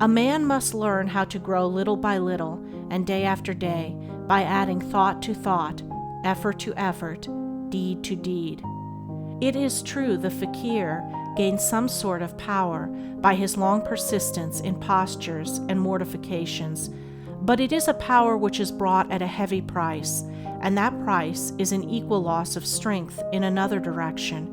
A man must learn how to grow little by little and day after day by adding thought to thought, effort to effort, deed to deed. It is true the fakir gains some sort of power by his long persistence in postures and mortifications, but it is a power which is brought at a heavy price, and that price is an equal loss of strength in another direction.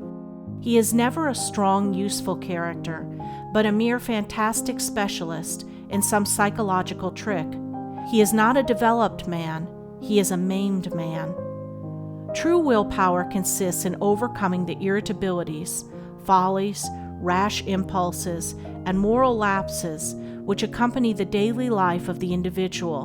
He is never a strong, useful character, but a mere fantastic specialist in some psychological trick. He is not a developed man, he is a maimed man. True willpower consists in overcoming the irritabilities, follies, rash impulses, and moral lapses which accompany the daily life of the individual,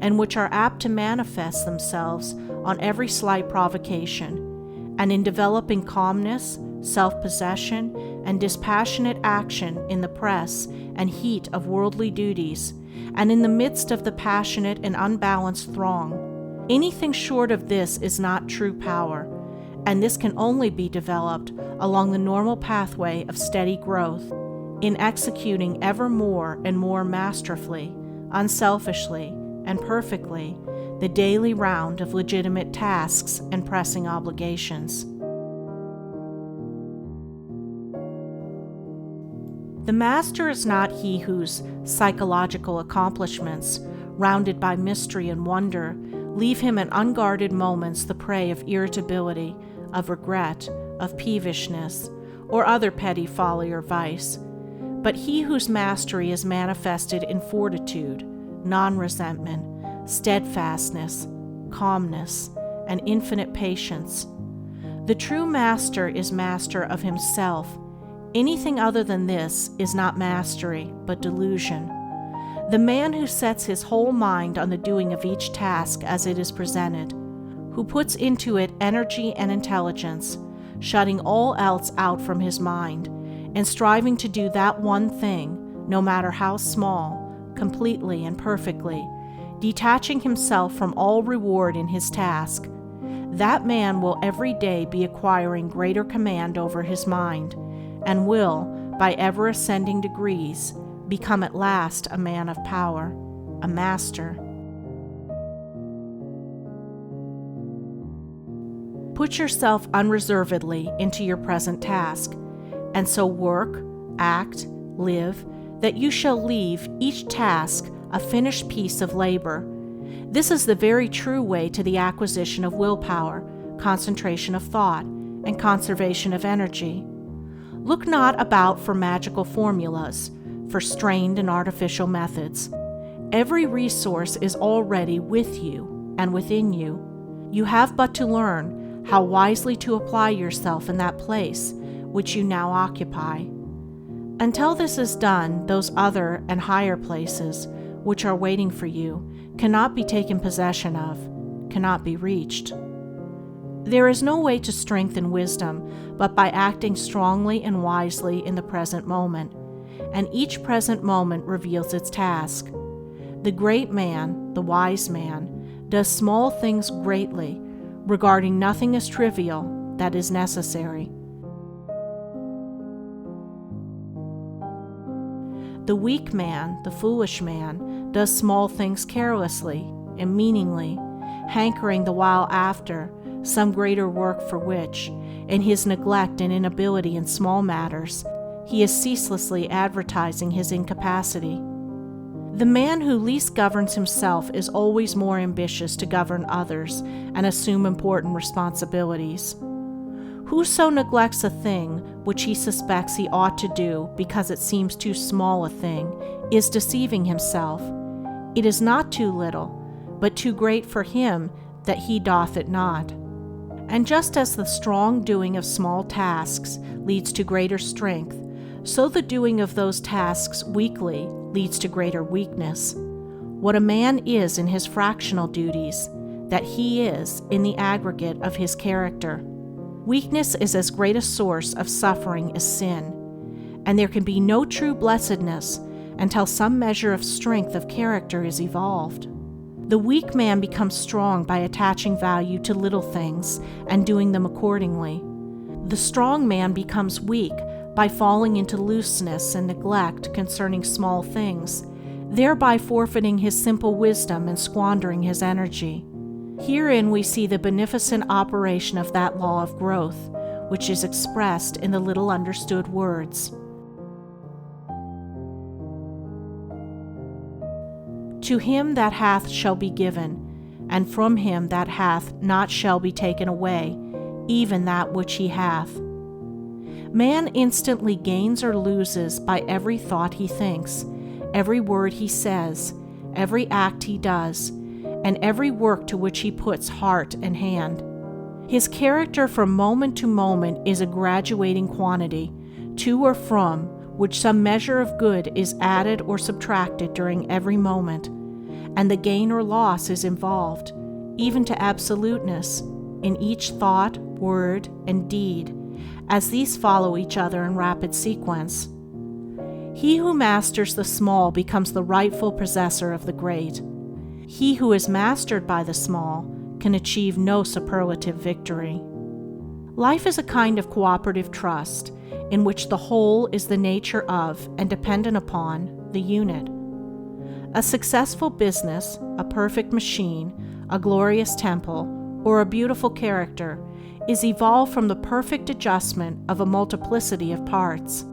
and which are apt to manifest themselves on every slight provocation, and in developing calmness, self-possession, and dispassionate action in the press and heat of worldly duties, and in the midst of the passionate and unbalanced throng. Anything short of this is not true power, and this can only be developed along the normal pathway of steady growth, in executing ever more and more masterfully, unselfishly, and perfectly the daily round of legitimate tasks and pressing obligations. The master is not he whose psychological accomplishments, rounded by mystery and wonder, leave him at unguarded moments the prey of irritability, of regret, of peevishness, or other petty folly or vice, but he whose mastery is manifested in fortitude, non-resentment, steadfastness, calmness, and infinite patience. The true master is master of himself. Anything other than this is not mastery, but delusion. The man who sets his whole mind on the doing of each task as it is presented, who puts into it energy and intelligence, shutting all else out from his mind, and striving to do that one thing, no matter how small, completely and perfectly, detaching himself from all reward in his task, that man will every day be acquiring greater command over his mind, and will, by ever ascending degrees, become at last a man of power, a master. Put yourself unreservedly into your present task, and so work, act, live, that you shall leave each task a finished piece of labor. This is the very true way to the acquisition of willpower, concentration of thought, and conservation of energy. Look not about for magical formulas, for strained and artificial methods. Every resource is already with you and within you. You have but to learn how wisely to apply yourself in that place which you now occupy. Until this is done, those other and higher places which are waiting for you cannot be taken possession of, cannot be reached. There is no way to strengthen wisdom but by acting strongly and wisely in the present moment, and each present moment reveals its task. The great man, the wise man, does small things greatly, regarding nothing as trivial that is necessary. The weak man, the foolish man, does small things carelessly and meaningly, hankering the while after some greater work for which, in his neglect and inability in small matters, he is ceaselessly advertising his incapacity. The man who least governs himself is always more ambitious to govern others and assume important responsibilities. Whoso neglects a thing which he suspects he ought to do because it seems too small a thing is deceiving himself. It is not too little, but too great for him that he doth it not. And just as the strong doing of small tasks leads to greater strength, so the doing of those tasks weakly leads to greater weakness. What a man is in his fractional duties, that he is in the aggregate of his character. Weakness is as great a source of suffering as sin, and there can be no true blessedness until some measure of strength of character is evolved. The weak man becomes strong by attaching value to little things and doing them accordingly. The strong man becomes weak by falling into looseness and neglect concerning small things, thereby forfeiting his simple wisdom and squandering his energy. Herein we see the beneficent operation of that law of growth, which is expressed in the little understood words. To him that hath shall be given, and from him that hath not shall be taken away, even that which he hath. Man instantly gains or loses by every thought he thinks, every word he says, every act he does, and every work to which he puts heart and hand. His character from moment to moment is a graduating quantity, to or from which some measure of good is added or subtracted during every moment, and the gain or loss is involved, even to absoluteness, in each thought, word, and deed, as these follow each other in rapid sequence. He who masters the small becomes the rightful possessor of the great. He who is mastered by the small can achieve no superlative victory. Life is a kind of cooperative trust, in which the whole is the nature of and dependent upon the unit. A successful business, a perfect machine, a glorious temple, or a beautiful character is evolved from the perfect adjustment of a multiplicity of parts.